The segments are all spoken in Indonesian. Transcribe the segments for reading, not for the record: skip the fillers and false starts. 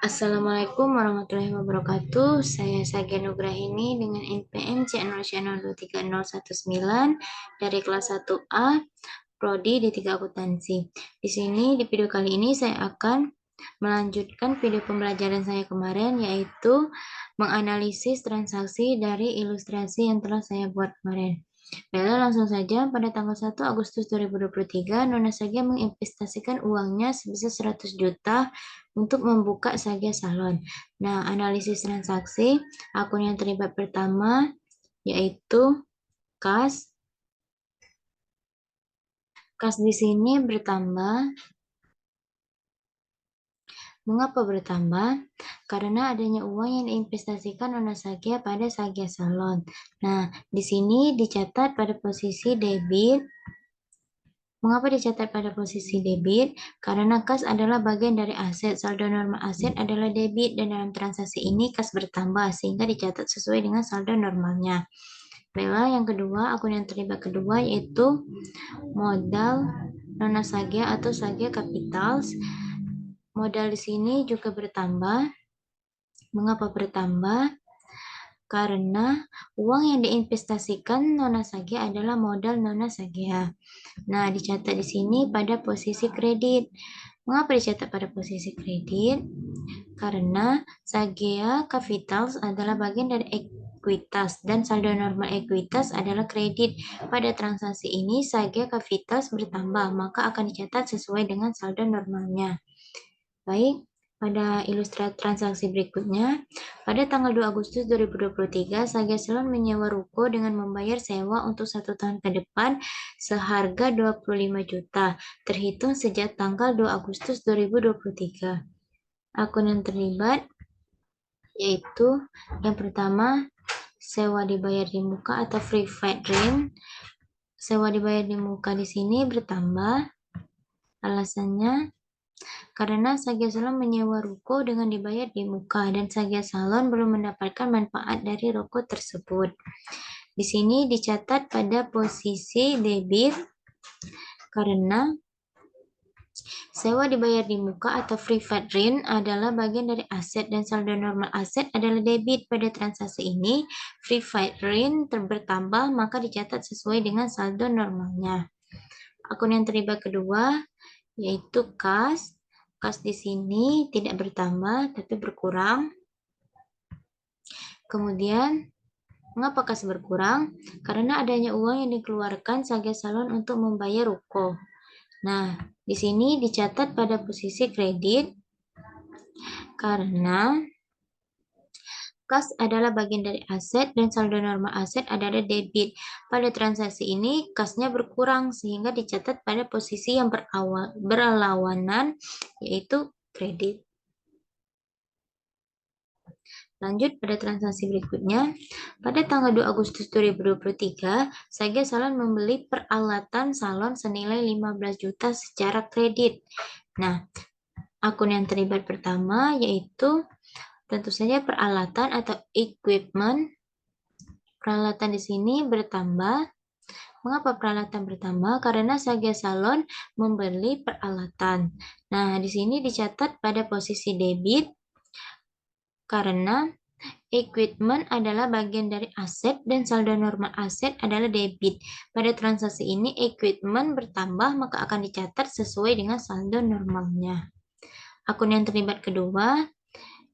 Assalamualaikum warahmatullahi wabarakatuh. Saya Sagia Nugrahini dengan NPM C0C02319 dari kelas 1A, Prodi D3 Akuntansi. Di sini di video kali ini saya akan melanjutkan video pembelajaran saya kemarin, yaitu menganalisis transaksi dari ilustrasi yang telah saya buat kemarin. Baiklah, langsung saja. Pada tanggal 1 Agustus 2023, Nona Sagia menginvestasikan uangnya sebesar 100 juta untuk membuka Sagia Salon. Nah, analisis transaksi, akun yang terlibat pertama yaitu kas. Kas di sini bertambah. Mengapa bertambah? Karena adanya uang yang diinvestasikan Nona Sagia pada Sagia Salon. Nah, di sini dicatat pada posisi debit. Mengapa dicatat pada posisi debit? Karena kas adalah bagian dari aset. Saldo normal aset adalah debit dan dalam transaksi ini kas bertambah sehingga dicatat sesuai dengan saldo normalnya. Baiklah, yang kedua, akun yang terlibat kedua yaitu modal Nona Sagia atau Sagia Capitals. Modal di sini juga bertambah. Mengapa bertambah? Karena uang yang diinvestasikan Nona Sagia adalah modal Nona Sagia. Nah, dicatat di sini pada posisi kredit. Mengapa dicatat pada posisi kredit? Karena Sagia Capitals adalah bagian dari ekuitas dan saldo normal ekuitas adalah kredit. Pada transaksi ini Sagia Capitals bertambah, maka akan dicatat sesuai dengan saldo normalnya. Baik, pada ilustrasi transaksi berikutnya, pada tanggal 2 Agustus 2023, Sagia Salon menyewa ruko dengan membayar sewa untuk 1 tahun ke depan seharga 25 juta, terhitung sejak tanggal 2 Agustus 2023. Akun yang terlibat yaitu yang pertama, sewa dibayar di muka atau free fight rent. Sewa dibayar di muka di sini bertambah. Alasannya karena Sagia Salon menyewa ruko dengan dibayar di muka dan Sagia Salon belum mendapatkan manfaat dari ruko tersebut. Di sini dicatat pada posisi debit karena sewa dibayar di muka atau free fight rent adalah bagian dari aset dan saldo normal aset adalah debit. Pada transaksi ini, free fight rent bertambah maka dicatat sesuai dengan saldo normalnya. Akun yang terlibat kedua yaitu kas. Kas di sini tidak bertambah tapi berkurang. Kemudian, mengapa kas berkurang? Karena adanya uang yang dikeluarkan Sagia Salon untuk membayar ruko. Nah, di sini dicatat pada posisi kredit karena kas adalah bagian dari aset dan saldo normal aset adalah debit. Pada transaksi ini, kasnya berkurang sehingga dicatat pada posisi yang berlawanan yaitu kredit. Lanjut pada transaksi berikutnya. Pada tanggal 2 Agustus 2023, Sagia Salon membeli peralatan salon senilai 15 juta secara kredit. Nah, akun yang terlibat pertama yaitu tentu saja peralatan atau equipment. Peralatan di sini bertambah. Mengapa peralatan bertambah? Karena Sagia Salon membeli peralatan. Nah, di sini dicatat pada posisi debit karena equipment adalah bagian dari aset dan saldo normal aset adalah debit. Pada transaksi ini equipment bertambah maka akan dicatat sesuai dengan saldo normalnya. Akun yang terlibat kedua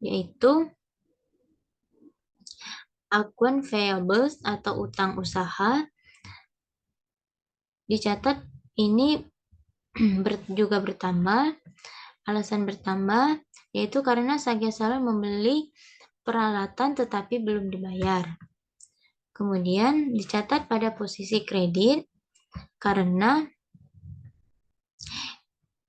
yaitu akun payables atau utang usaha. Dicatat ini juga bertambah. Alasan bertambah yaitu karena Sagia Salon membeli peralatan tetapi belum dibayar. Kemudian dicatat pada posisi kredit karena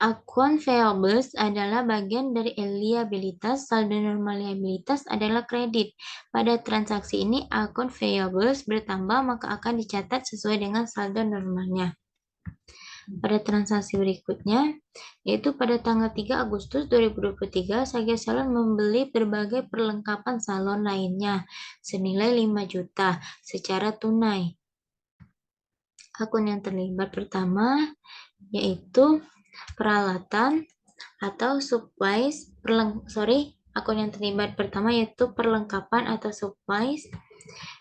akun payables adalah bagian dari liabilitas, saldo normal liabilitas adalah kredit. Pada transaksi ini akun payables bertambah maka akan dicatat sesuai dengan saldo normalnya. Pada transaksi berikutnya, yaitu pada tanggal 3 Agustus 2023, Sagia Salon membeli berbagai perlengkapan salon lainnya senilai 5 juta secara tunai. Akun yang terlibat pertama yaitu peralatan atau supplies akun yang terlibat pertama yaitu perlengkapan atau supplies.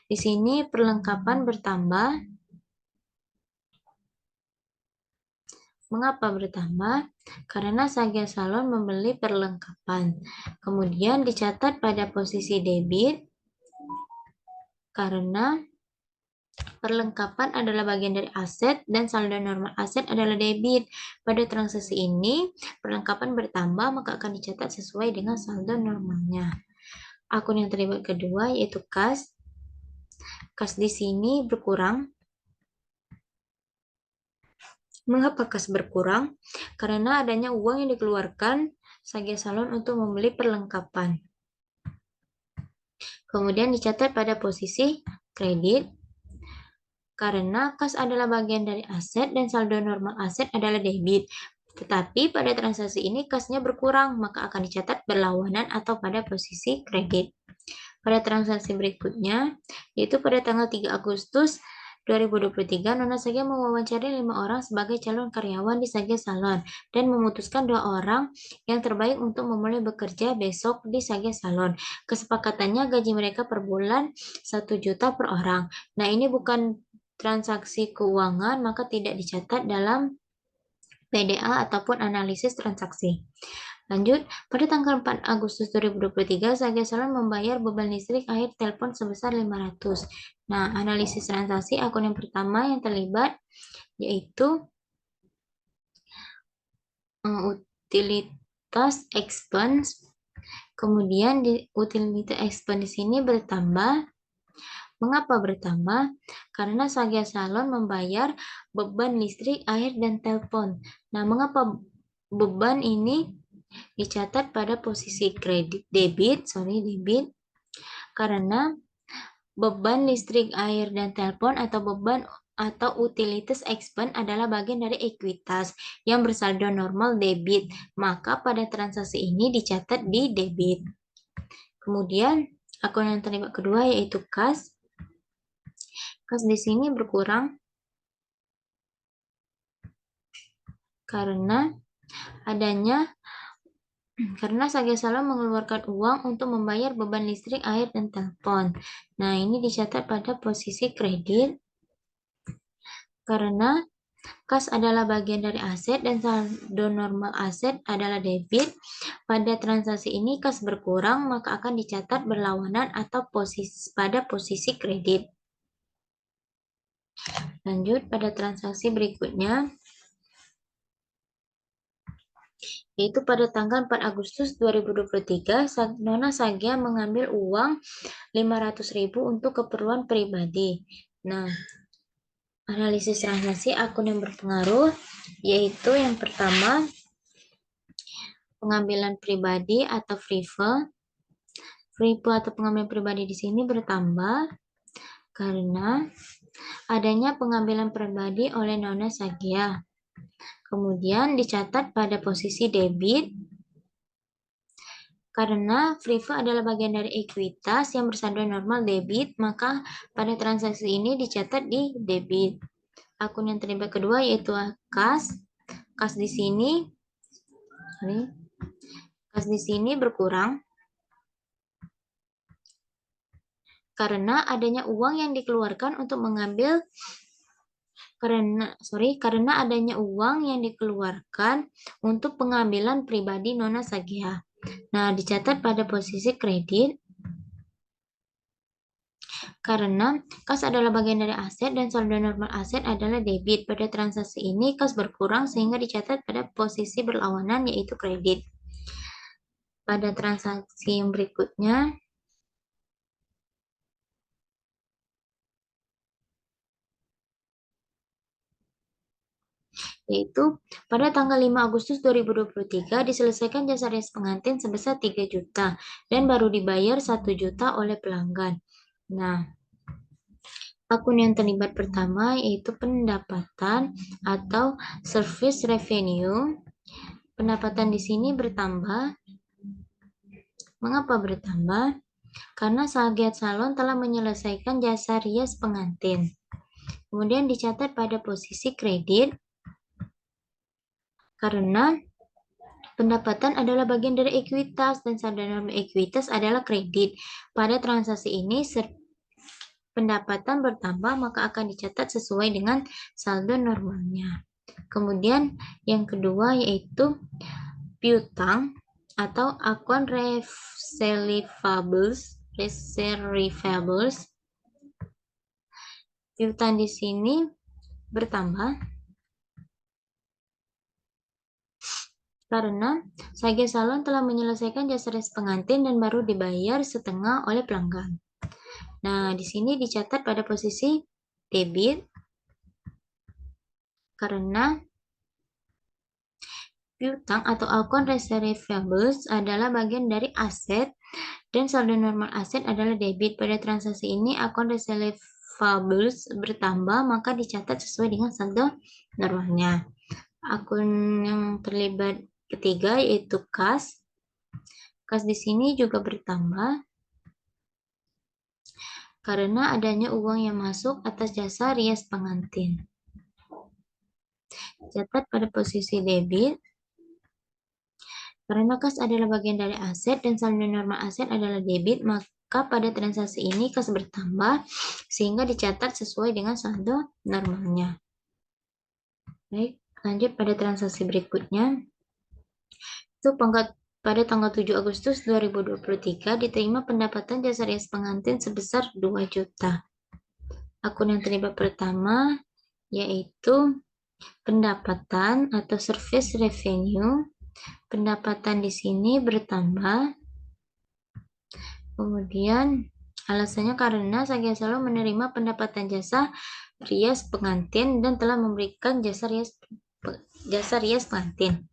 Di sini perlengkapan bertambah. Mengapa bertambah? Karena Sagia Salon membeli perlengkapan. Kemudian dicatat pada posisi debit karena perlengkapan adalah bagian dari aset dan saldo normal aset adalah debit. Pada transaksi ini, perlengkapan bertambah maka akan dicatat sesuai dengan saldo normalnya. Akun yang terlibat kedua yaitu kas. Kas di sini berkurang. Mengapa kas berkurang? Karena adanya uang yang dikeluarkan Sagia Salon untuk membeli perlengkapan. Kemudian dicatat pada posisi kredit karena kas adalah bagian dari aset dan saldo normal aset adalah debit. Tetapi pada transaksi ini kasnya berkurang, maka akan dicatat berlawanan atau pada posisi kredit. Pada transaksi berikutnya, yaitu pada tanggal 3 Agustus 2023, Nona Sagia mewawancari 5 orang sebagai calon karyawan di Sagia Salon dan memutuskan 2 orang yang terbaik untuk memulai bekerja besok di Sagia Salon. Kesepakatannya gaji mereka per bulan 1 juta per orang. Nah, ini bukan transaksi keuangan, maka tidak dicatat dalam PDA ataupun analisis transaksi. Lanjut, pada tanggal 4 Agustus 2023, Sagia Salon membayar beban listrik air telepon sebesar 500. Nah, analisis transaksi akun yang pertama yang terlibat yaitu utilitas expense. Kemudian di utilitas expense di sini bertambah. Mengapa bertambah? Karena Sagia Salon membayar beban listrik, air, dan telepon. Nah, mengapa beban ini dicatat pada posisi debit, karena beban listrik, air, dan telepon atau beban atau utilitas expense adalah bagian dari ekuitas yang bersaldo normal debit. Maka pada transaksi ini dicatat di debit. Kemudian akun yang terlibat kedua yaitu kas. Kas di sini berkurang karena Sagia Salon mengeluarkan uang untuk membayar beban listrik, air, dan telepon. Nah, ini dicatat pada posisi kredit karena kas adalah bagian dari aset dan saldo normal aset adalah debit. Pada transaksi ini kas berkurang maka akan dicatat berlawanan atau pada posisi kredit. Lanjut pada transaksi berikutnya, yaitu pada tanggal 4 Agustus 2023, Nona Sagia mengambil uang 500.000 untuk keperluan pribadi. Nah, analisis transaksi akun yang berpengaruh yaitu yang pertama, pengambilan pribadi atau FRIFE. FRIFE atau pengambilan pribadi di sini bertambah karena adanya pengambilan pribadi oleh Nona Sagia. Kemudian dicatat pada posisi debit karena FRIFE adalah bagian dari ekuitas yang bersaldo normal debit, maka pada transaksi ini dicatat di debit. Akun yang terlibat kedua yaitu kas. Kas di sini berkurang karena adanya uang yang dikeluarkan untuk mengambil karena adanya uang yang dikeluarkan untuk pengambilan pribadi Nona Sagia. Nah, dicatat pada posisi kredit karena kas adalah bagian dari aset dan saldo normal aset adalah debit. Pada transaksi ini kas berkurang sehingga dicatat pada posisi berlawanan yaitu kredit. Pada transaksi yang berikutnya, yaitu pada tanggal 5 Agustus 2023 diselesaikan jasa rias pengantin sebesar 3 juta dan baru dibayar 1 juta oleh pelanggan. Nah, akun yang terlibat pertama yaitu pendapatan atau service revenue. Pendapatan di sini bertambah. Mengapa bertambah? Karena Sagia Salon telah menyelesaikan jasa rias pengantin. Kemudian dicatat pada posisi kredit karena Pendapatan adalah bagian dari ekuitas dan saldo normal ekuitas adalah kredit. Pada transaksi ini, pendapatan bertambah maka akan dicatat sesuai dengan saldo normalnya. Kemudian yang kedua yaitu piutang atau akun receivables. Piutang di sini bertambah karena Sagia Salon telah menyelesaikan jasa res pengantin dan baru dibayar setengah oleh pelanggan. Nah, di sini dicatat pada posisi debit karena piutang atau akun receivables adalah bagian dari aset dan saldo normal aset adalah debit. Pada transaksi ini akun receivables bertambah maka dicatat sesuai dengan saldo normalnya. Akun yang terlibat ketiga yaitu kas. Kas di sini juga bertambah karena adanya uang yang masuk atas jasa rias pengantin. Catat pada posisi debit karena kas adalah bagian dari aset dan saldo normal aset adalah debit, maka pada transaksi ini kas bertambah sehingga dicatat sesuai dengan saldo normalnya. Baik, lanjut pada transaksi berikutnya. Itu pada tanggal 7 Agustus 2023 diterima pendapatan jasa rias pengantin sebesar 2 juta. Akun yang terlibat pertama yaitu pendapatan atau service revenue. Pendapatan di sini bertambah. Kemudian alasannya karena Sagia Salon menerima pendapatan jasa rias pengantin dan telah memberikan jasa rias pengantin.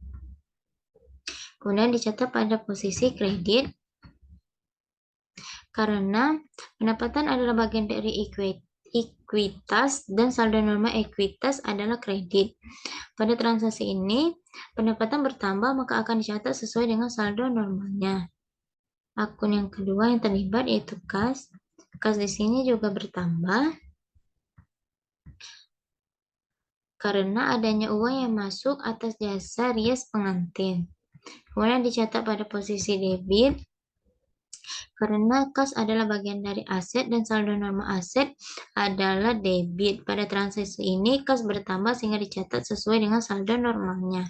Kemudian dicatat pada posisi kredit karena pendapatan adalah bagian dari ekuitas dan saldo normal ekuitas adalah kredit. Pada transaksi ini, pendapatan bertambah maka akan dicatat sesuai dengan saldo normalnya. Akun yang kedua yang terlibat yaitu kas. Kas di sini juga bertambah karena adanya uang yang masuk atas jasa rias pengantin. Kemudian dicatat pada posisi debit karena kas adalah bagian dari aset dan saldo normal aset adalah debit. Pada transaksi ini kas bertambah sehingga dicatat sesuai dengan saldo normalnya.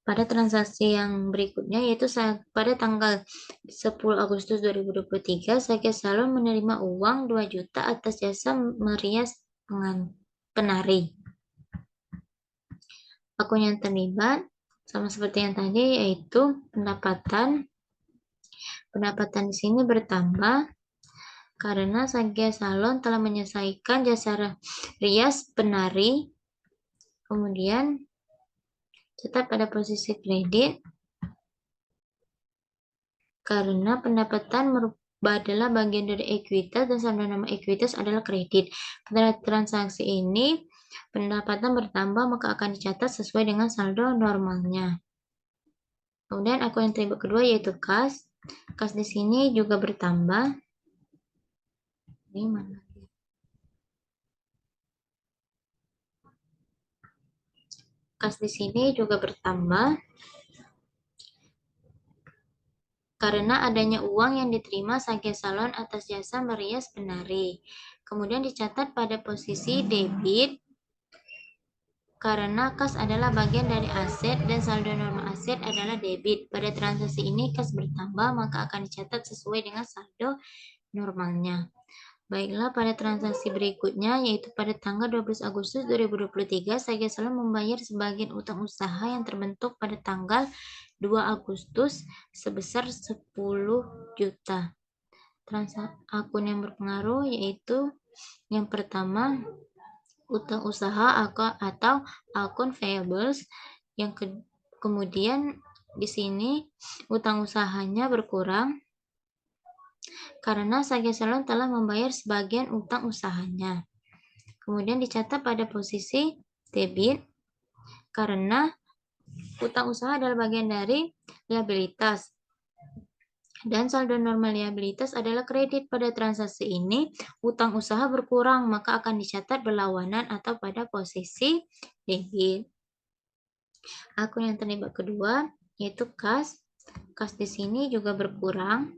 Pada transaksi yang berikutnya yaitu pada tanggal 10 Agustus 2023 Sagia Salon menerima uang 2 juta atas jasa merias penari. Akun yang terlibat sama seperti yang tadi yaitu pendapatan. Pendapatan di sini bertambah karena Sagia Salon telah menyelesaikan jasa rias penari. Kemudian catat pada posisi kredit karena pendapatan adalah bagian dari ekuitas dan saldo normal ekuitas adalah kredit. Pada transaksi ini pendapatan bertambah maka akan dicatat sesuai dengan saldo normalnya. Kemudian akun yang terlibat kedua yaitu kas. Kas di sini juga bertambah. Ini mana? Kas di sini juga bertambah karena adanya uang yang diterima Sagia Salon atas jasa merias penari. Kemudian dicatat pada posisi debit karena kas adalah bagian dari aset dan saldo normal aset adalah debit. Pada transaksi ini kas bertambah maka akan dicatat sesuai dengan saldo normalnya. Baiklah, pada transaksi berikutnya yaitu pada tanggal 12 Agustus 2023 Sagia Salon membayar sebagian utang usaha yang terbentuk pada tanggal 2 Agustus sebesar 10 juta. Akun yang berpengaruh yaitu yang pertama utang usaha atau akun payables. Kemudian di sini utang usahanya berkurang karena Sagia Salon telah membayar sebagian utang usahanya. Kemudian dicatat pada posisi debit karena utang usaha adalah bagian dari liabilitas dan saldo normal liabilitas adalah kredit. Pada transaksi ini utang usaha berkurang maka akan dicatat berlawanan atau pada posisi debit. Akun yang terlibat kedua yaitu kas. Kas di sini juga berkurang.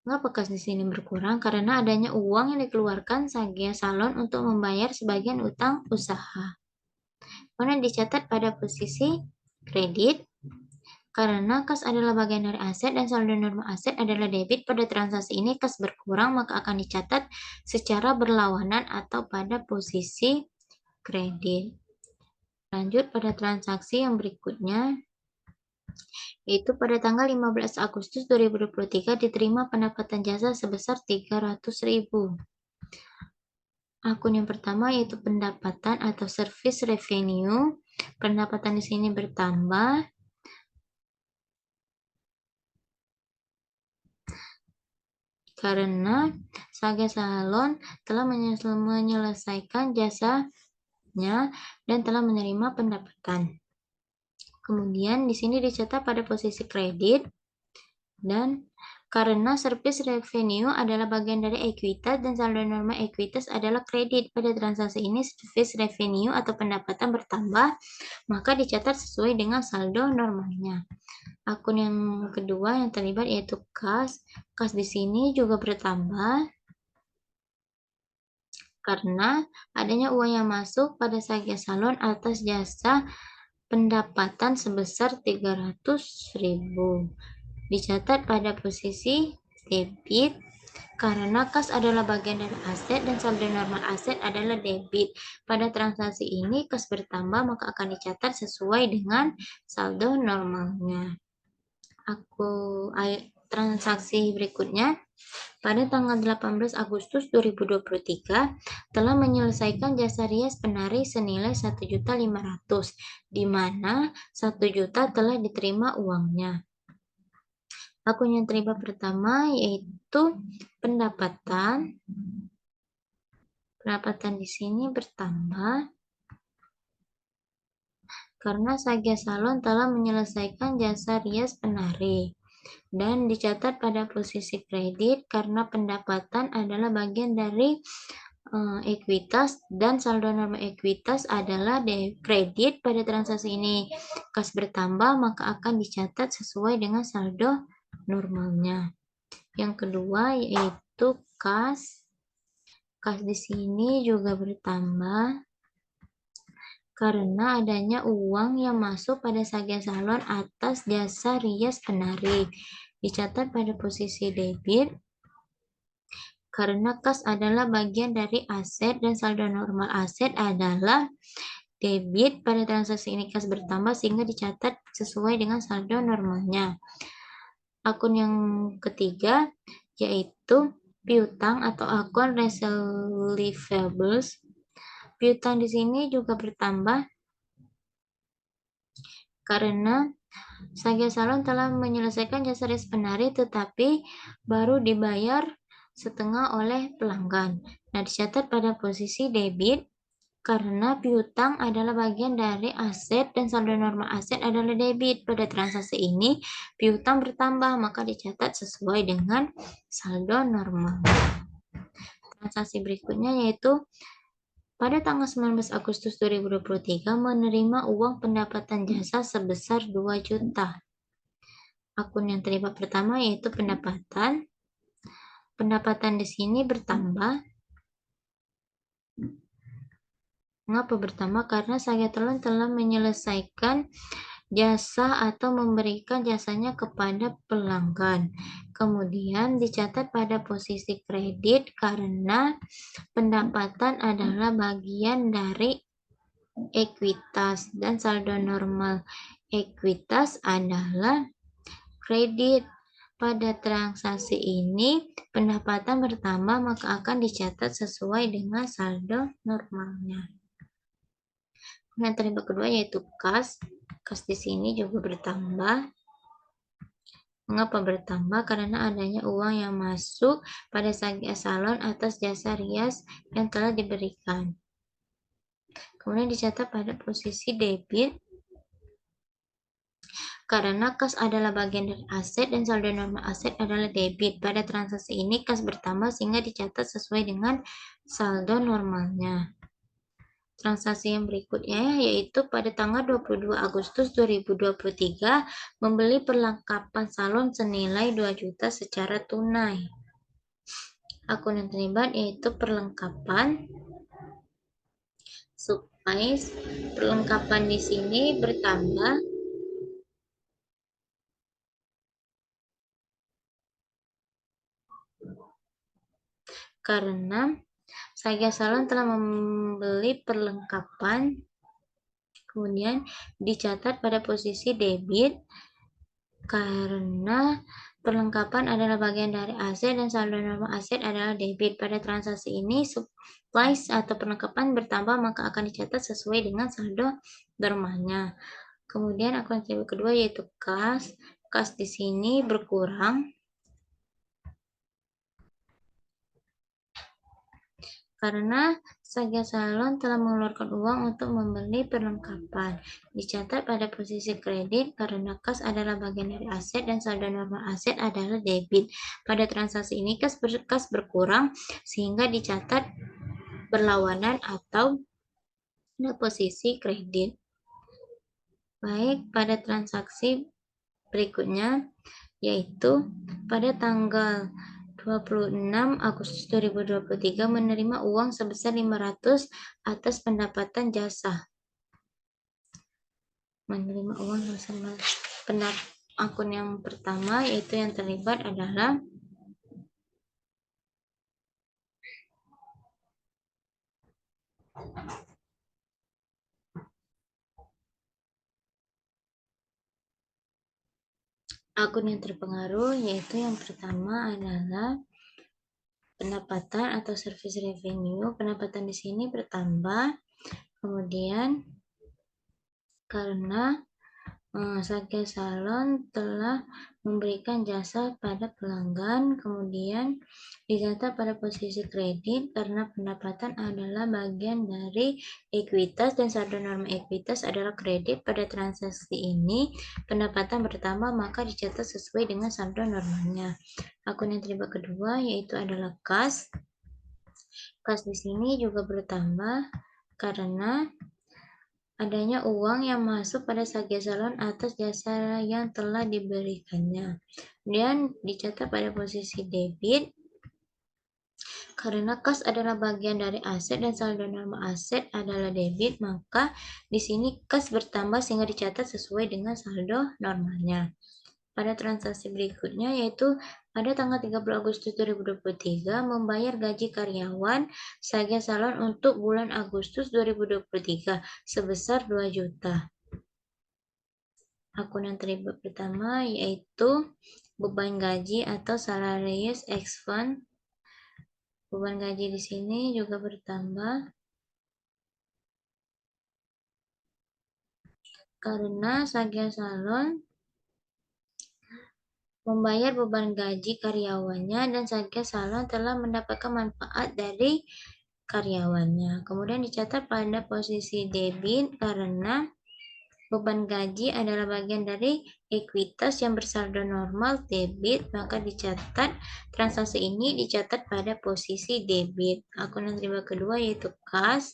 Mengapa kas di sini berkurang? Karena adanya uang yang dikeluarkan Sagia Salon untuk membayar sebagian utang usaha. Kemudian dicatat pada posisi kredit, karena kas adalah bagian dari aset dan saldo normal aset adalah debit, pada transaksi ini kas berkurang maka akan dicatat secara berlawanan atau pada posisi kredit. Lanjut pada transaksi yang berikutnya, yaitu pada tanggal 15 Agustus 2023 diterima pendapatan jasa sebesar 300.000. Akun yang pertama yaitu pendapatan atau service revenue. Pendapatan di sini bertambah karena Saga Salon telah menyelesaikan jasanya dan telah menerima pendapatan. Kemudian di sini dicatat pada posisi kredit, dan karena service revenue adalah bagian dari ekuitas dan saldo normal ekuitas adalah kredit, pada transaksi ini service revenue atau pendapatan bertambah, maka dicatat sesuai dengan saldo normalnya. Akun yang kedua yang terlibat yaitu kas. Kas di sini juga bertambah karena adanya uang yang masuk pada Saga Salon atas jasa pendapatan sebesar 300.000. Dicatat pada posisi debit karena kas adalah bagian dari aset dan saldo normal aset adalah debit. Pada transaksi ini kas bertambah maka akan dicatat sesuai dengan saldo normalnya. Transaksi berikutnya, pada tanggal 18 Agustus 2023 telah menyelesaikan jasa rias penari senilai 1.500.000, di mana 1 juta telah diterima uangnya. Akun yang terlibat pertama yaitu pendapatan. Pendapatan di sini bertambah karena Saga Salon telah menyelesaikan jasa rias penari, dan dicatat pada posisi kredit karena pendapatan adalah bagian dari ekuitas dan saldo normal ekuitas adalah kredit. Pada transaksi ini kas bertambah maka akan dicatat sesuai dengan saldo normalnya. Yang kedua yaitu kas. Kas di sini juga bertambah karena adanya uang yang masuk pada Saga Salon atas jasa rias penari. Dicatat pada posisi debit karena kas adalah bagian dari aset dan saldo normal aset adalah debit. Pada transaksi ini kas bertambah sehingga dicatat sesuai dengan saldo normalnya. Akun yang ketiga yaitu piutang atau akun receivables. Piutang di sini juga bertambah karena Saga Salon telah menyelesaikan jasa rias penari tetapi baru dibayar setengah oleh pelanggan. Nah, dicatat pada posisi debit karena piutang adalah bagian dari aset dan saldo normal aset adalah debit. Pada transaksi ini piutang bertambah maka dicatat sesuai dengan saldo normal. Transaksi berikutnya yaitu pada tanggal 19 Agustus 2023 menerima uang pendapatan jasa sebesar 2 juta. Akun yang terlibat pertama yaitu pendapatan. Pendapatan di sini bertambah. Mengapa bertambah? Karena Saga Salon telah menyelesaikan jasa atau memberikan jasanya kepada pelanggan. Kemudian dicatat pada posisi kredit karena pendapatan adalah bagian dari ekuitas dan saldo normal ekuitas adalah kredit. Pada transaksi ini pendapatan bertambah maka akan dicatat sesuai dengan saldo normalnya. Yang terlibat kedua yaitu kas. Kas di sini juga bertambah. Mengapa bertambah? Karena adanya uang yang masuk pada Saga Salon atas jasa rias yang telah diberikan. Kemudian dicatat pada posisi debit karena kas adalah bagian dari aset dan saldo normal aset adalah debit. Pada transaksi ini kas bertambah sehingga dicatat sesuai dengan saldo normalnya. transaksi yang berikutnya yaitu pada tanggal 22 Agustus 2023 membeli perlengkapan salon senilai 2 juta secara tunai. Akun yang terlibat yaitu perlengkapan supplies. Perlengkapan di sini bertambah karena Saga Salon telah membeli perlengkapan, kemudian dicatat pada posisi debit karena perlengkapan adalah bagian dari aset dan saldo normal aset adalah debit. Pada transaksi ini, supplies atau perlengkapan bertambah maka akan dicatat sesuai dengan saldo normalnya. Kemudian akun kedua yaitu kas. Kas di sini berkurang karena Saga Salon telah mengeluarkan uang untuk membeli perlengkapan. Dicatat pada posisi kredit karena kas adalah bagian dari aset dan saldo normal aset adalah debit. Pada transaksi ini kas berkurang sehingga dicatat berlawanan atau pada posisi kredit. Baik, pada transaksi berikutnya yaitu pada tanggal 26 Agustus 2023 menerima uang sebesar 500 atas pendapatan jasa. Menerima uang sebesar akun yang pertama yaitu yang terlibat adalah akun yang terpengaruh yaitu yang pertama adalah pendapatan atau service revenue. Pendapatan di sini bertambah, kemudian karena Saga Salon telah memberikan jasa pada pelanggan, kemudian didata pada posisi kredit karena pendapatan adalah bagian dari ekuitas dan saldo normal ekuitas adalah kredit. Pada transaksi ini pendapatan bertambah maka dicatat sesuai dengan saldo normalnya. Akun yang terlibat kedua yaitu adalah kas. Kas di sini juga bertambah karena adanya uang yang masuk pada Saga Salon atas jasa yang telah diberikannya. Kemudian dicatat pada posisi debit karena kas adalah bagian dari aset dan saldo normal aset adalah debit, maka di sini kas bertambah sehingga dicatat sesuai dengan saldo normalnya. Pada transaksi berikutnya yaitu pada tanggal 30 Agustus 2023 membayar gaji karyawan Saga Salon untuk bulan Agustus 2023 sebesar 2 juta. Akun yang terlibat pertama yaitu beban gaji atau salarius expense. Beban gaji di sini juga bertambah karena Saga Salon membayar beban gaji karyawannya dan Saga Salon telah mendapatkan manfaat dari karyawannya. Kemudian dicatat pada posisi debit karena beban gaji adalah bagian dari ekuitas yang bersaldo normal debit, maka dicatat transaksi ini dicatat pada posisi debit. Akun yang terlibat kedua yaitu kas.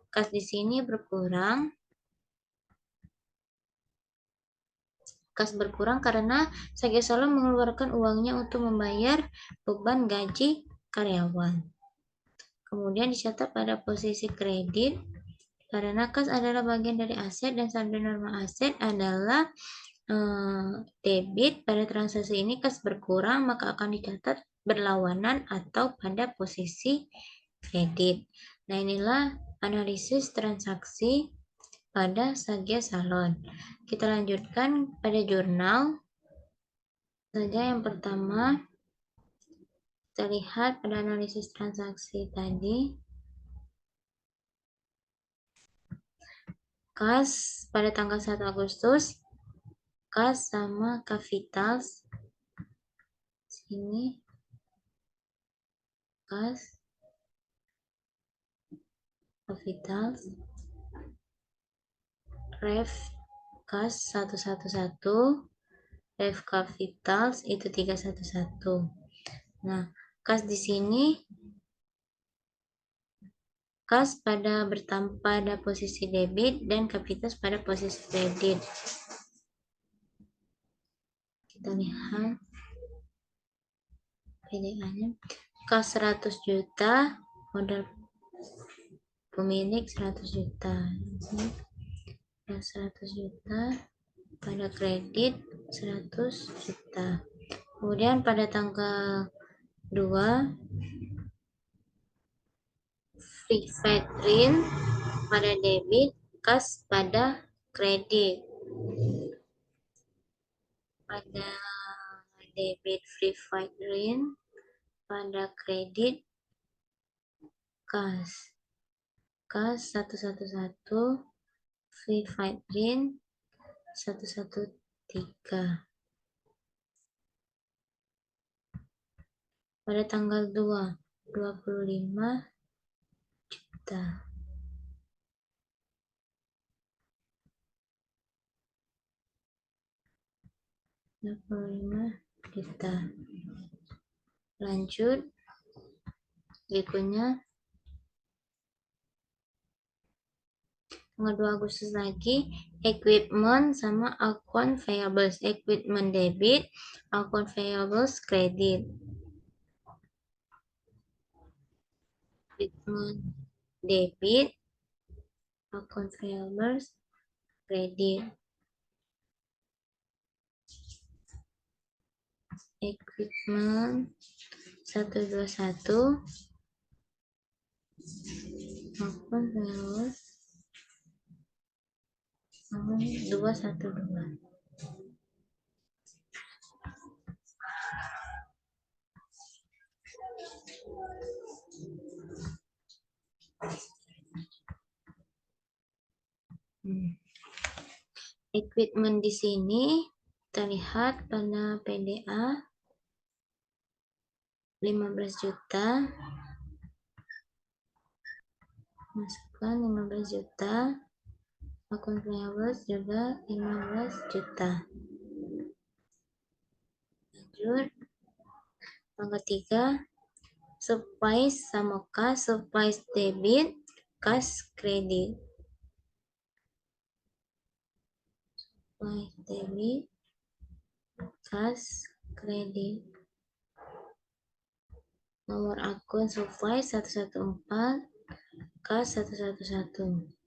Kas di sini berkurang. Kas berkurang karena Saga Salon mengeluarkan uangnya untuk membayar beban gaji karyawan. Kemudian dicatat pada posisi kredit karena kas adalah bagian dari aset dan saldo normal aset adalah debit. Pada transaksi ini kas berkurang maka akan dicatat berlawanan atau pada posisi kredit. Nah, inilah analisis transaksi pada Saga Salon. Kita lanjutkan pada jurnal. Saja yang pertama kita lihat pada analisis transaksi tadi. Kas pada tanggal 1 Agustus kas sama Kapitals sini kas Kapitals ref kas 111 ref Kapitals itu 311. Nah, kas di sini kas pada posisi debit dan kapitalitas pada posisi kredit. Kita lihat PDA-nya. Kas 100 juta, modal pemilik 100 juta. 100 juta pada kredit 100 juta. Kemudian pada tanggal 2 prepaid rin pada debit, kas pada kredit. Pada debit prepaid rin pada kredit kas 111 prepaid rin 113. Pada tanggal 2 25 juta. Juta. Lanjut berikutnya tanggal 2 Agustus lagi, equipment sama account payables. Equipment debit, account payables kredit. Equipment debit, account payables kredit. Equipment 121, account payables 212. Equipment di sini terlihat pada PDA 15 juta. Masukkan 15 juta. Akun payables juga 15 juta. Lanjut tanggal 3 supplies sama kas, supplies debit, kas kredit. Supplies debit, kas kredit. Nomor akun supplies 114, kas 111.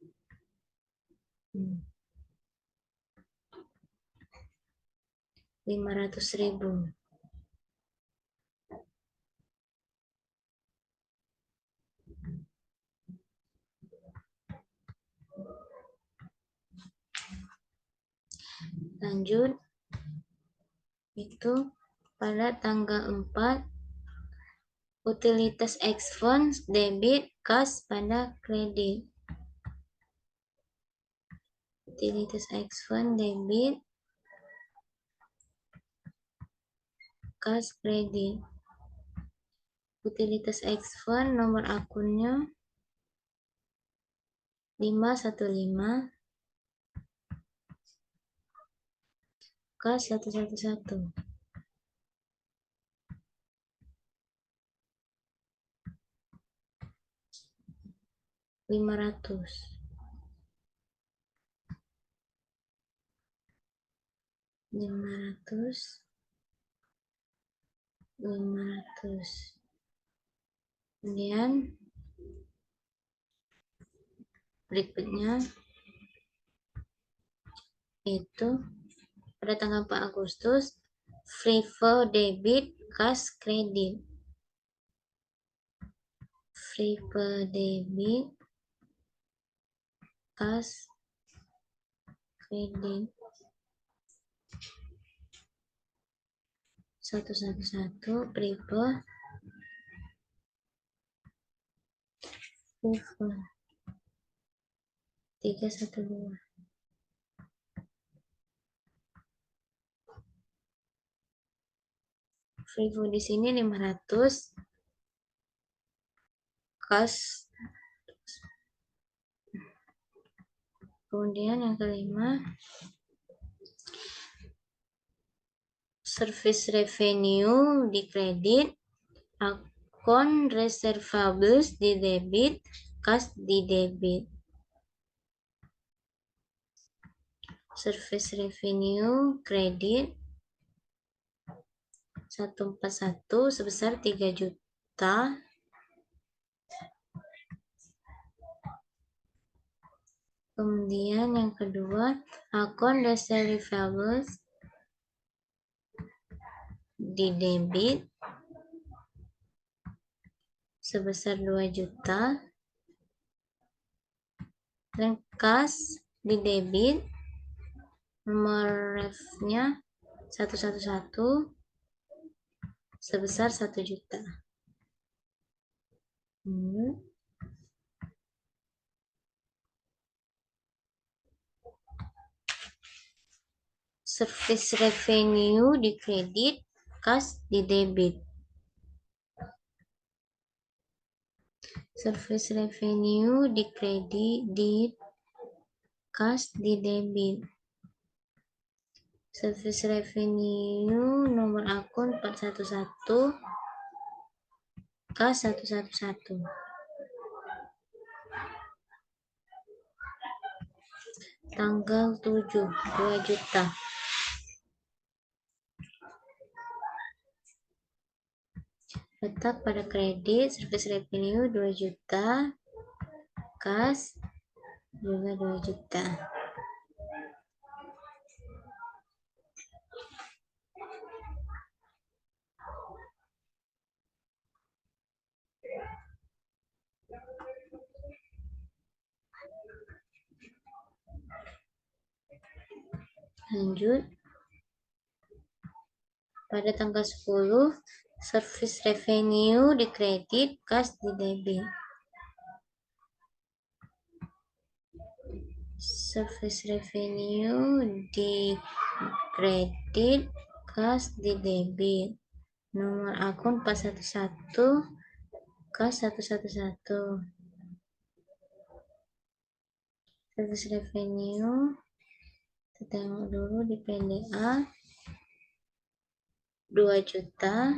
500.000. Lanjut itu pada tanggal 4 utilitas funds debit, kas pada kredit. Utilitas fund debit, kas kredit. Utilitas fund nomor akunnya 515, kas 111. 500. 500. Kemudian berikutnya itu pada tanggal 4 Agustus FIFO debit, kas kredit. FIFO debit, kas kredit. 111 FIFO. FIFO 312. FIFO di sini 500, kas. Kemudian yang kelima, service revenue di kredit, akun reservables di debit, kas di debit. Service revenue kredit 141 sebesar 3 juta. Kemudian yang kedua, akun receivables di debit sebesar 2 juta. Dan kas di debit nomor refnya 111 sebesar 1 juta. Service revenue di kredit, kas di debit. Service revenue di kredit, kas di debit. Service revenue nomor akun 411 kas 111. Tanggal 7 2 juta. Letak pada kredit, service revenue 2 juta, kas juga 2 juta. Lanjut. Pada tanggal 10, service revenue di kredit, kas di debit. Service revenue di kredit, kas di debit. Nomor akun 411 kas 111. Service revenue, kita tengok dulu di PDA 2 juta.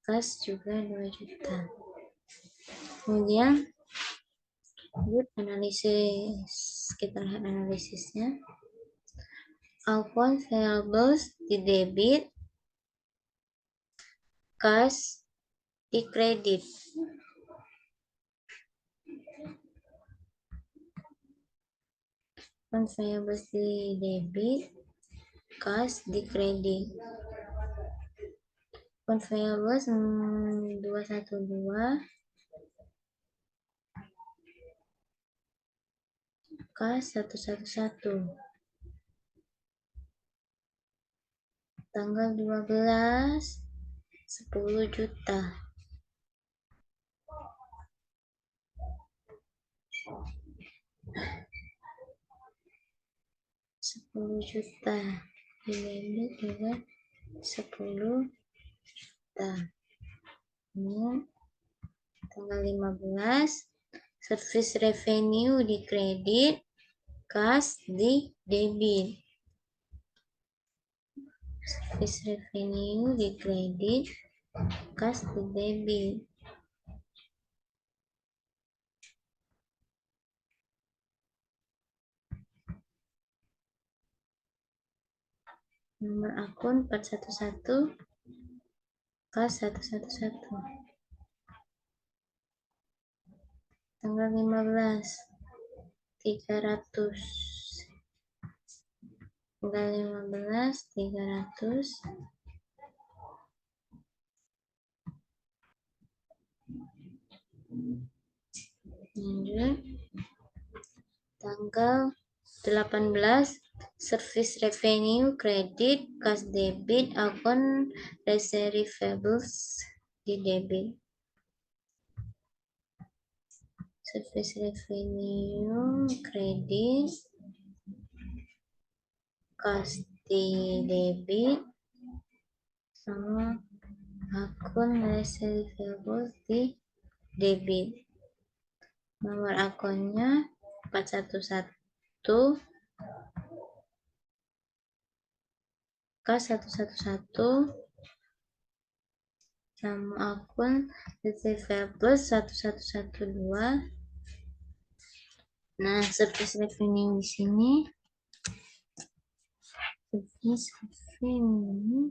Kas juga 2 juta. Kemudian analisis, kita lihat analisisnya. Akun payables di debit, kas di kredit. Akun payables di debit, kas di kredit. Akun payables 212 kas 111. Tanggal 12 10 juta. Di debit juga 10 juta. Ini tanggal 15, service revenue di kredit, kas di debit. Service revenue di kredit, kas di debit. Nomor akun 411 kas 111. Tanggal 15 300. Tanggal 15 300. Lanjut. Tanggal 18 service revenue kredit, kas debit, akun receivables di debit. Service revenue kredit, kas di debit, sama akun receivables di debit. Nomor akunnya 411 kas 111 sama akun receivables 1112. Nah, service revenue di sini service revenue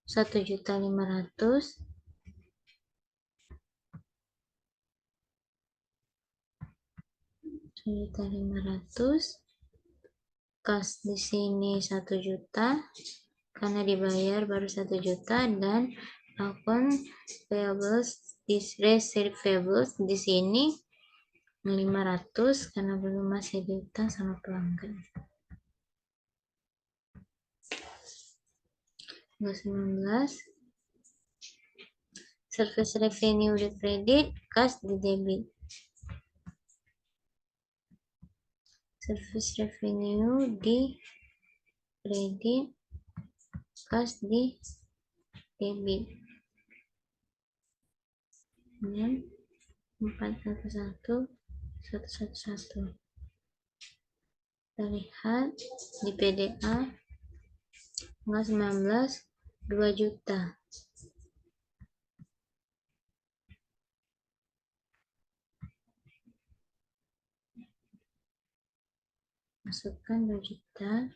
1.500.000. 1.500.000. Kas di sini 1 juta karena dibayar baru 1 juta, dan akun payables receivables di sini 500 karena belum masih diutang sama pelanggan. 19. Service revenue di kredit, kas di debit. Service revenue di kredit, kas di debit. 411.111. Kita lihat di PDA tanggal 19 2 juta. Masukkan 2 juta.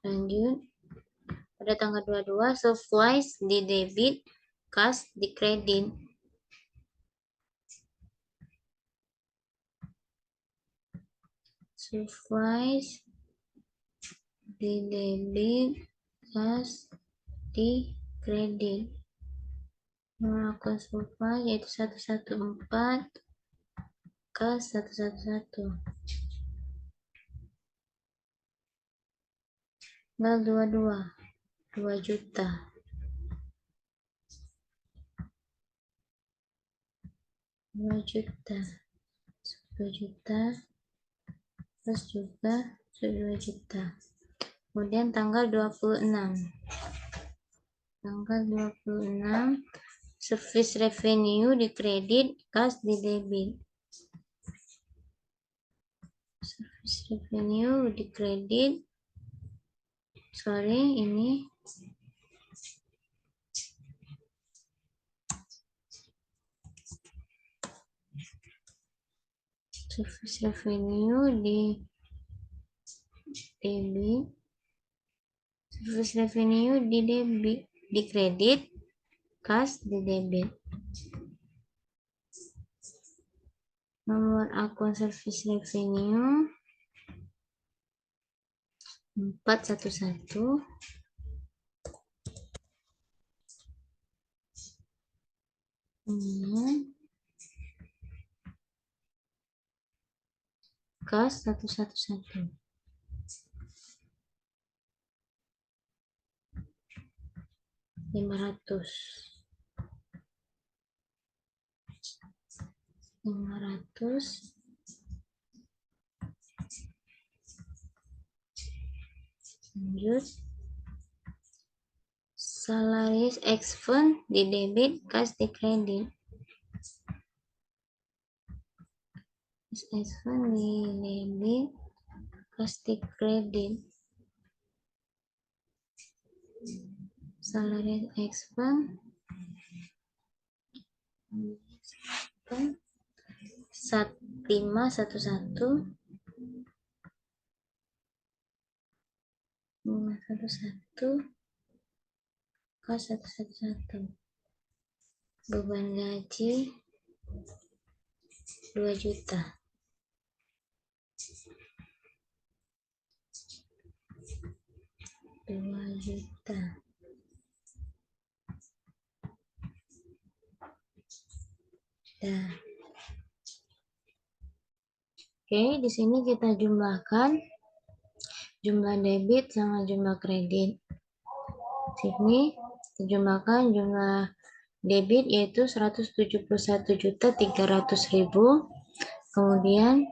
Lanjut. Pada tanggal 22 supplies di debit, kas di kredit. Supplies di debit, kas di kredit. Nomor akun supply yaitu 114, kas 111. Tanggal 22 2 juta. 2 juta. 2 juta. Terus juga 2 juta. Kemudian tanggal 26. Tanggal 26 service revenue di kredit, kas di debit. Service revenue di kredit. Ini service revenue di debit. Service revenue di debit, di kredit, kas di debit. Nomor akun service revenue 411. Kas 111. 500. 500. Lanjut. Salaries expense di debit, kas di kredit. Expense di debit, kas di kredit. Salaries expense 511 kas 111. Beban gaji 2 juta. 2 juta. Nah. Oke, di sini kita jumlahkan jumlah debit sama jumlah kredit. Sini dijumlahkan jumlah debit yaitu 171.300.000. Kemudian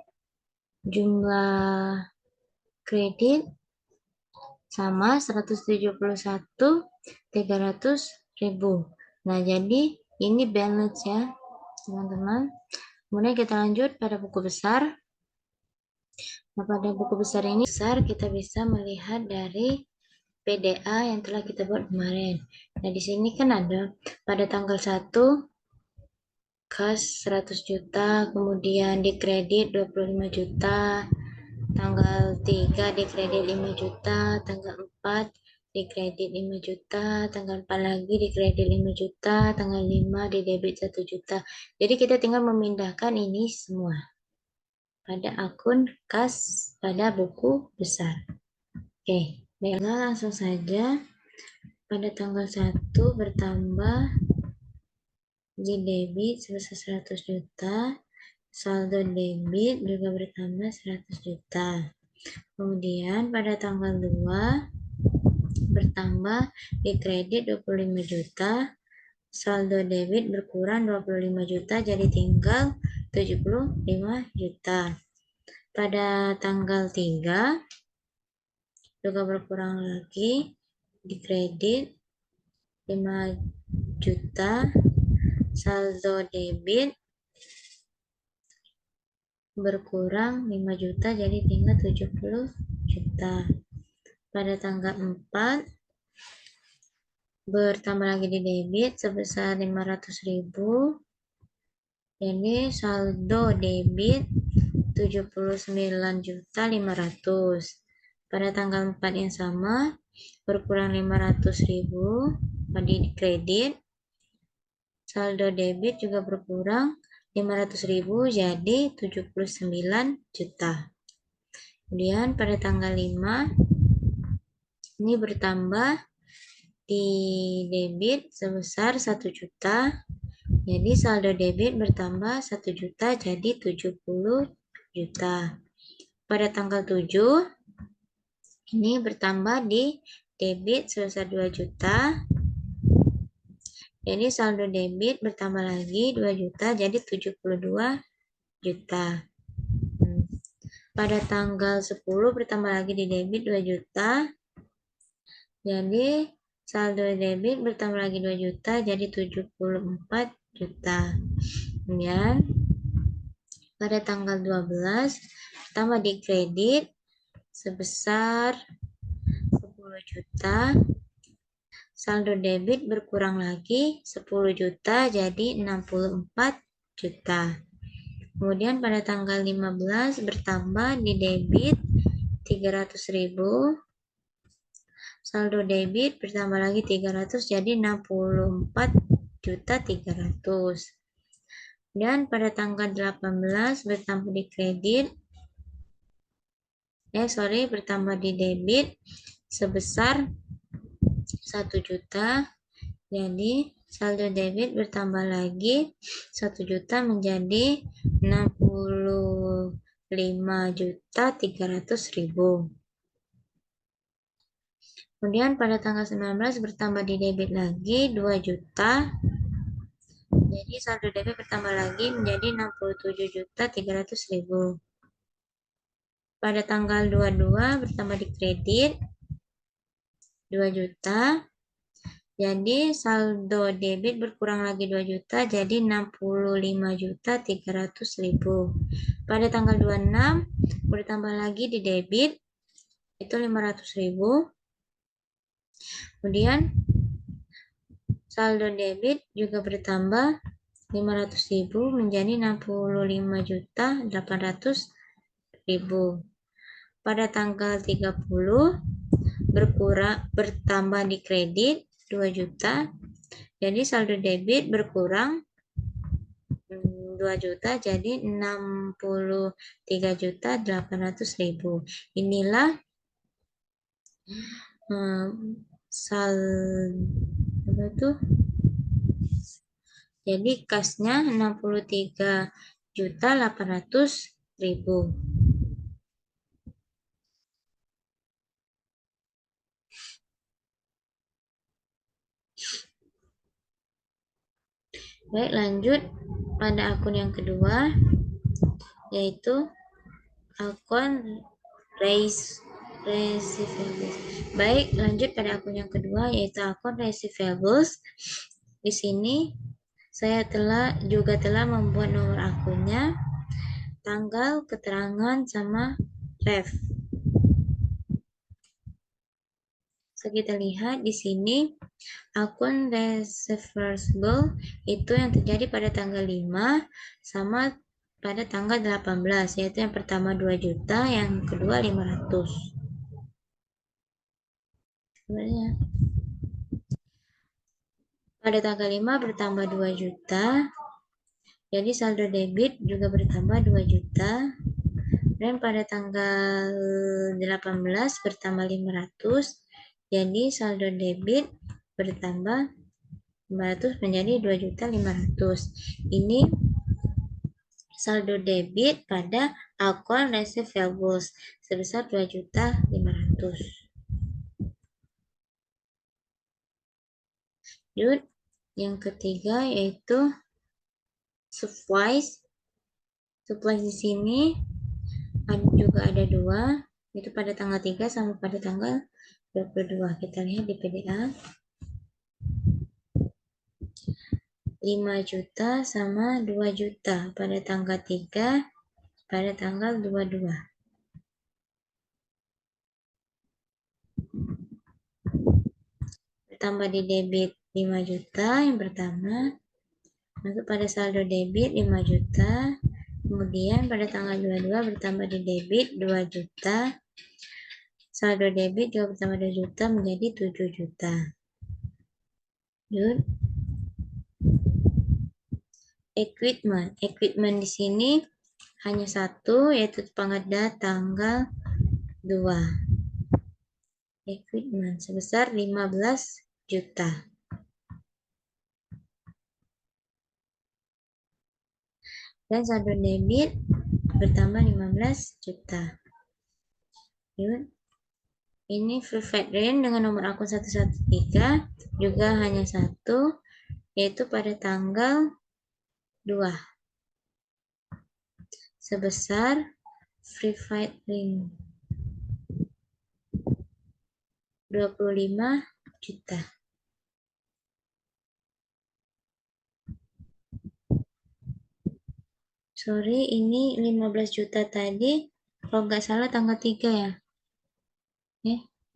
jumlah kredit sama 171.300.000. Nah, jadi ini balance ya. teman-teman. Kemudian kita lanjut pada buku besar. Nah, pada buku besar ini kita bisa melihat dari PDA yang telah kita buat kemarin. Nah, di sini kan ada pada tanggal 1 kas 100 juta, kemudian dikredit 25 juta, tanggal 3 dikredit 5 juta, tanggal 4 dikredit 5 juta, tanggal 4 lagi dikredit 5 juta, tanggal 5 didebit 1 juta. Jadi kita tinggal memindahkan ini semua pada akun kas pada buku besar. Oke, baiklah langsung saja. Pada tanggal 1 bertambah di debit sebesar 100 juta, saldo debit juga bertambah 100 juta. Kemudian pada tanggal 2 bertambah di kredit 25 juta, saldo debit berkurang 25 juta jadi tinggal 75 juta. Pada tanggal 3 juga berkurang lagi di kredit 5 juta, saldo debit berkurang 5 juta jadi tinggal 70 juta. Pada tanggal 4 bertambah lagi di debit sebesar 500.000. Jadi saldo debit 79.500.000. Pada tanggal 4 yang sama berkurang 500.000 pada kredit. Saldo debit juga berkurang 500.000 jadi 79 juta. Kemudian pada tanggal 5 ini bertambah di debit sebesar 1 juta. Jadi saldo debit bertambah 1 juta jadi 70 juta. Pada tanggal 7 ini bertambah di debit sebesar 2 juta. Jadi saldo debit bertambah lagi 2 juta jadi 72 juta. Pada tanggal 10 bertambah lagi di debit 2 juta. Jadi saldo debit bertambah lagi 2 juta jadi 74 juta. Kemudian pada tanggal 12 tambah di kredit sebesar 10 juta. Saldo debit berkurang lagi 10 juta jadi 64 juta. Kemudian pada tanggal 15 bertambah di debit 300.000. Saldo debit bertambah lagi 300 jadi 64.300.000. Dan pada tanggal 18 bertambah di kredit bertambah di debit sebesar 1 juta. Jadi saldo debit bertambah lagi 1 juta menjadi 65.300.000. Kemudian pada tanggal 19 bertambah di debit lagi 2 juta. Jadi saldo debit bertambah lagi menjadi 67.300.000. Pada tanggal 22 bertambah di kredit 2 juta. Jadi saldo debit berkurang lagi 2 juta jadi 65.300.000. Pada tanggal 26 bertambah lagi di debit itu 500.000. Kemudian saldo debit juga bertambah 500.000 menjadi 65.800.000. Pada tanggal 30 bertambah di kredit 2 juta. Jadi saldo debit berkurang 2 juta jadi 63.800.000. Inilah jadi kasnya 63.800.000. Baik, lanjut pada akun yang kedua, yaitu akun receivables. Baik, lanjut pada akun yang kedua, yaitu akun receivables. Di sini Saya juga telah membuat nomor akunnya, tanggal, keterangan, sama ref. So, kita lihat di sini akun receivable itu yang terjadi pada tanggal 5 sama pada tanggal 18, yaitu yang pertama 2 juta, yang kedua 500. Sebenarnya pada tanggal 5 bertambah 2 juta, jadi saldo debit juga bertambah 2 juta. Dan pada tanggal 18 bertambah 500, jadi saldo debit bertambah 500 menjadi 2.500.000. Ini saldo debit pada akun receivables sebesar 2.500.000. Lanjut, yang ketiga yaitu supplies. Supplies di sini juga ada dua, itu pada tanggal 3 sama pada tanggal 22. Kita lihat di PDA. 5 juta sama 2 juta pada tanggal 3, pada tanggal 22. Bertambah di debit 5 juta yang pertama, masuk pada saldo debit 5 juta, kemudian pada tanggal 22 bertambah di debit 2 juta, saldo debit juga bertambah 2 juta menjadi 7 juta. Lanjut. Equipment di sini hanya satu, yaitu pengadaan tanggal 2. Equipment sebesar 15 juta. Dan saldo debit bertambah 15 juta. Ini free flight range dengan nomor akun 113 juga hanya satu, yaitu pada tanggal 2. Sebesar free flight range 25 juta. Sorry, ini 15 juta tadi, kalau nggak salah tanggal 3 ya.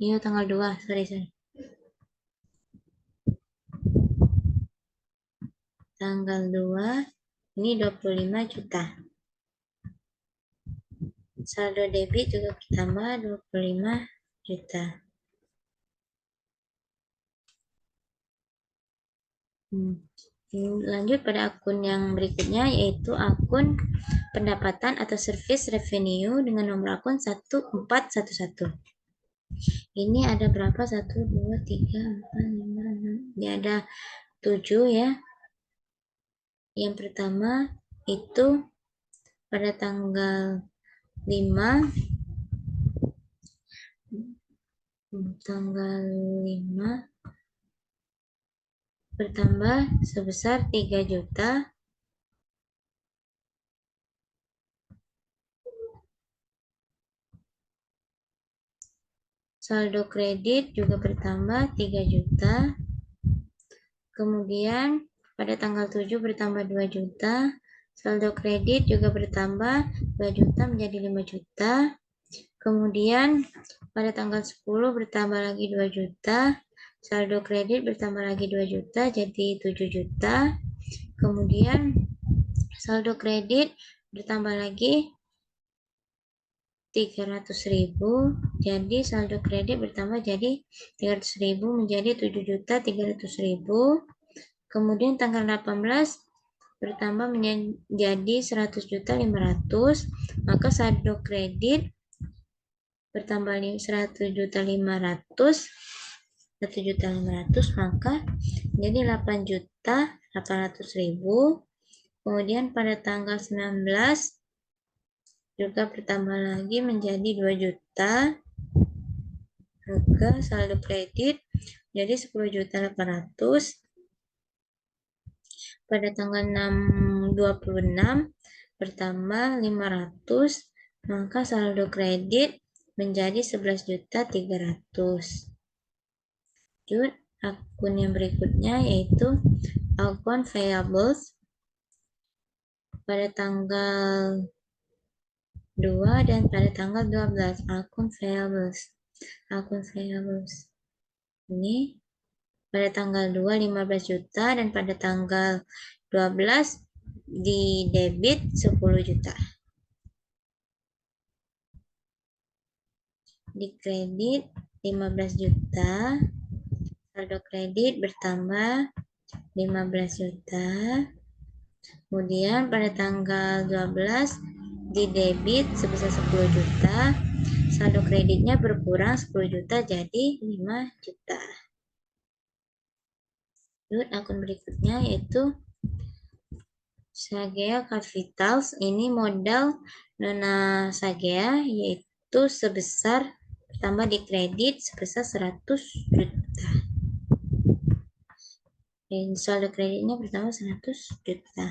Iya tanggal 2, sorry. Tanggal 2, ini 25 juta. Saldo debit juga bertambah 25 juta. Lanjut pada akun yang berikutnya, yaitu akun pendapatan atau service revenue dengan nomor akun 1411. Ini ada berapa? 1, 2, 3, 4, 5, 6. Ini ada 7 ya. Yang pertama itu pada tanggal 5 bertambah sebesar 3 juta. Saldo kredit juga bertambah 3 juta. Kemudian pada tanggal 7 bertambah 2 juta. Saldo kredit juga bertambah 2 juta menjadi 5 juta. Kemudian pada tanggal 10 bertambah lagi 2 juta. Saldo kredit bertambah lagi 2 juta jadi 7 juta. Kemudian saldo kredit bertambah lagi 300.000, jadi saldo kredit bertambah jadi 300.000 menjadi 7.300.000. Kemudian tanggal 18 bertambah menjadi 100.500.000, maka saldo kredit bertambah 100.500, maka jadi 8.800.000. Kemudian pada tanggal 19 juga bertambah lagi menjadi 2 juta, maka saldo kredit jadi 10.800.000. Pada tanggal 6/26 bertambah 500, maka saldo kredit menjadi 11.300.000. Lanjut, akun yang berikutnya yaitu akun payables pada tanggal 2 dan pada tanggal 12. Akun payables. Ini pada tanggal 2 15 juta dan pada tanggal 12 di debit 10 juta. Di kredit 15 juta. Saldo kredit bertambah 15 juta. Kemudian pada tanggal 12 di debit sebesar 10 juta. Saldo kreditnya berkurang 10 juta jadi 5 juta. Lalu akun berikutnya yaitu Sagea Capitals. Ini modal Nona Sagea yaitu sebesar pertama di kredit sebesar 100 juta. Dan saldo kreditnya pertama 100 juta.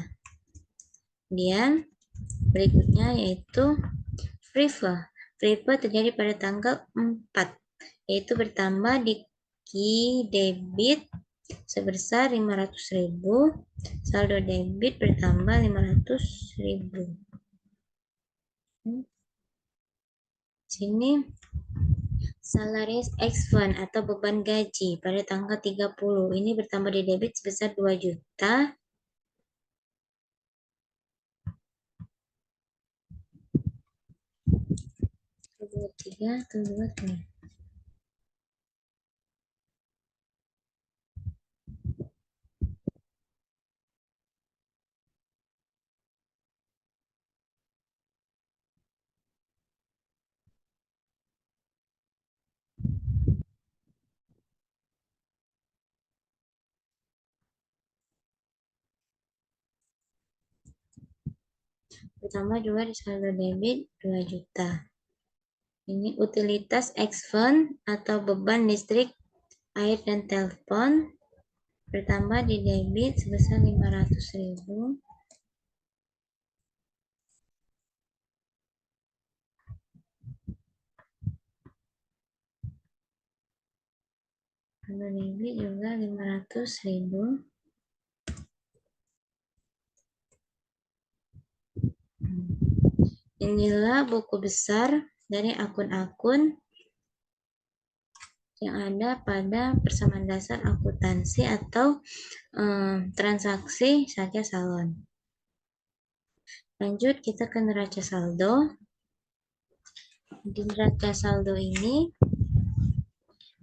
Kemudian berikutnya yaitu Freever. Freever terjadi pada tanggal 4 yaitu bertambah di debit sebesar 500.000, saldo debit bertambah 500.000. Sini salaries expense atau beban gaji pada tanggal 30 ini bertambah di debit sebesar 2 juta. Pertama juga di saldo debit 2 juta. Ini utilitas expense atau beban listrik, air dan telepon bertambah di debit sebesar 500.000. Saldo debit juga 500.000. Inilah buku besar dari akun-akun yang ada pada persamaan dasar akuntansi atau transaksi Sagea Salon. Lanjut kita ke neraca saldo. Di neraca saldo ini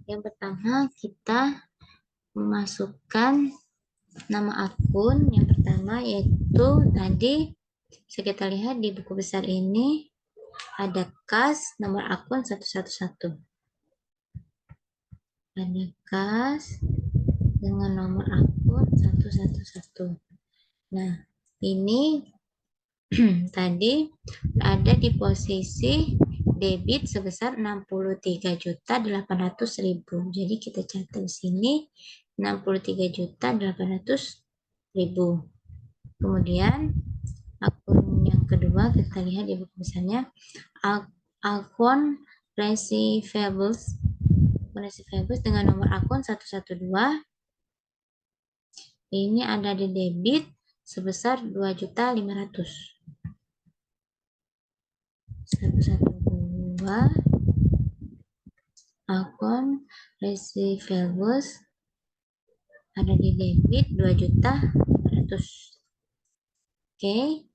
yang pertama kita memasukkan nama akun yang pertama yaitu tadi kita lihat di buku besar ini ada kas nomor akun 111. Ada kas dengan nomor akun 111. Nah, ini tadi ada di posisi debit sebesar 63.800.000. Jadi kita catat di sini 63.800.000. Kemudian akun yang kedua kita lihat di buku besarnya akun receivables dengan nomor akun 112. Ini ada di debit sebesar 2.500.000. 112 akun receivables ada di debit 2.500.000. Oke,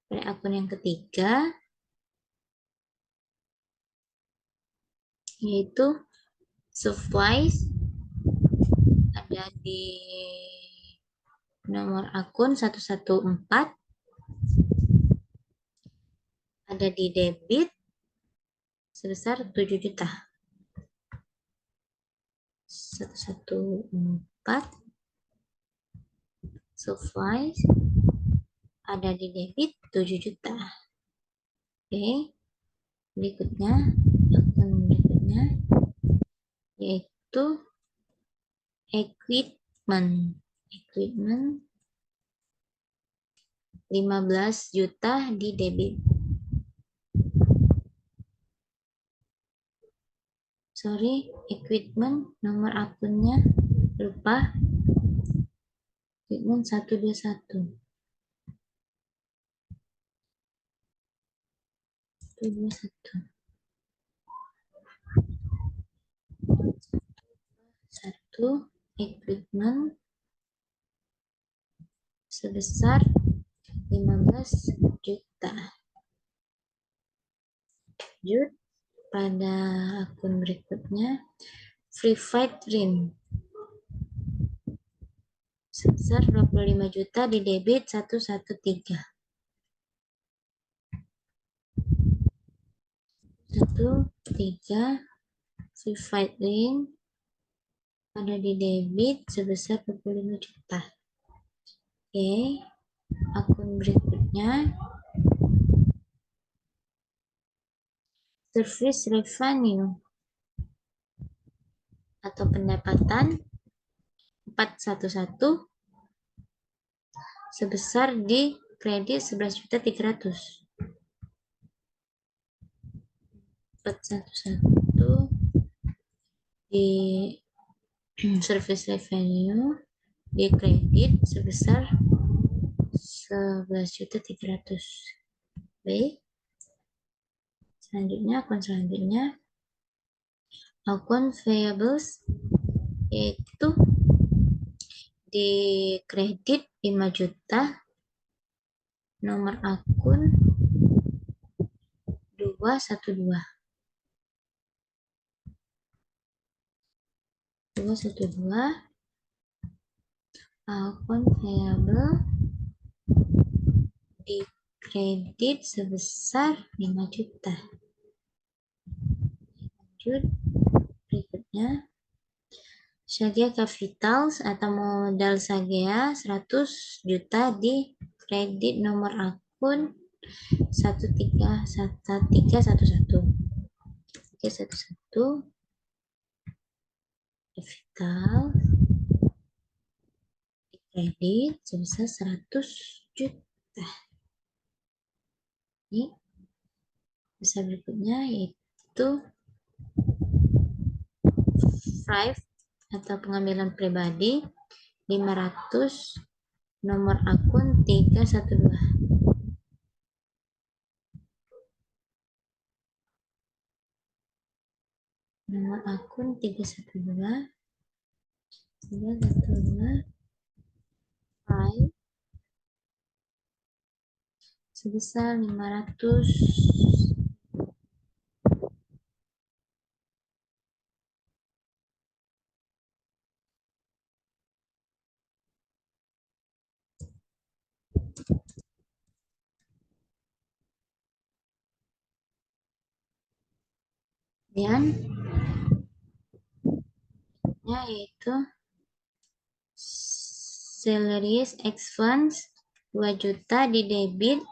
pada akun yang ketiga yaitu supplies ada di nomor akun 114 ada di debit sebesar 7 juta. 114 supplies ada di debit 7 juta. Oke, berikutnya akun berikutnya yaitu equipment 15 juta di debit. Sorry, equipment nomor akunnya lupa. Treatment 121. 121. 1 equipment sebesar 15 juta. Lanjut pada akun berikutnya, Free Fight Ring sebesar 25 juta di debit 113. 113 Free Fight Ring ada di debit sebesar 25 juta. Oke, akun berikutnya, Service Revenue atau pendapatan 411 sebesar di kredit 11.300. 411 di service revenue di kredit sebesar 11.300. Baik. Selanjutnya, akun payables, yaitu di kredit 5 juta, nomor akun 212. 212 akun payable di kredit sebesar 5 juta. Lanjut berikutnya, Sagea Capitals atau modal Sagea 100 juta di kredit nomor akun 1311. 311 Capital di kredit sebesar 100 juta. Ini besar berikutnya yaitu Five atau pengambilan pribadi 500, nomor akun 312. Nomor akun 312 Five sebesar 500. Dan yaitu salaries expense 2 juta di debit.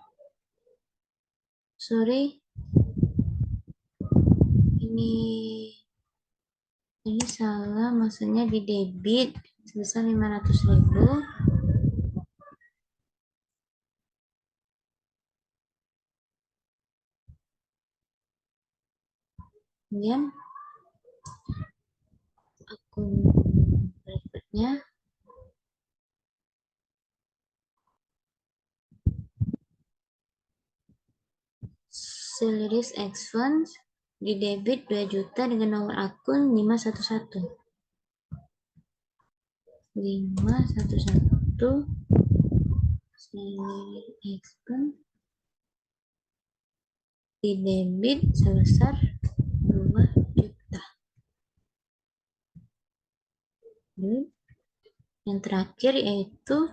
Ini salah, maksudnya di debit sebesar 500.000. Kemudian akun berikutnya, salaries expense di debit 2 juta dengan nomor akun 511. 511 salary expense di debit sebesar 2 juta. Yang terakhir yaitu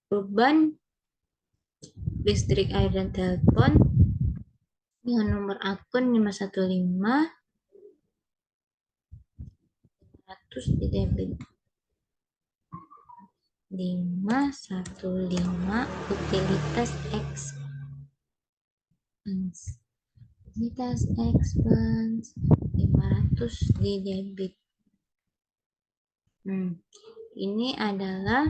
beban listrik, air, dan telepon dengan nomor akun 515 100 di debit. 515 utilitas expense. Utilitas expense 500 di debit. Ini adalah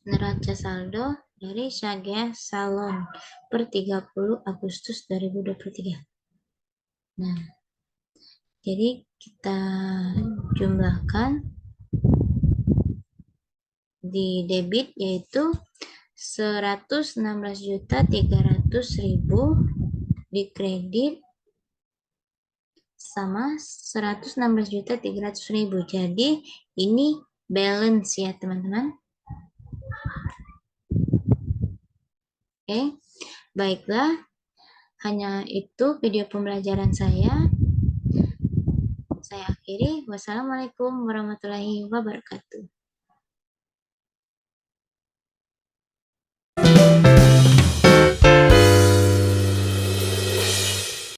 neraca saldo dari Sagea Salon per 30 Agustus 2023. Nah, jadi kita jumlahkan di debit yaitu 116.300.000, di kredit sama 116.300.000. Jadi ini balance ya teman-teman. Oke, baiklah. Hanya itu video pembelajaran saya. Saya akhiri. Wassalamualaikum warahmatullahi wabarakatuh.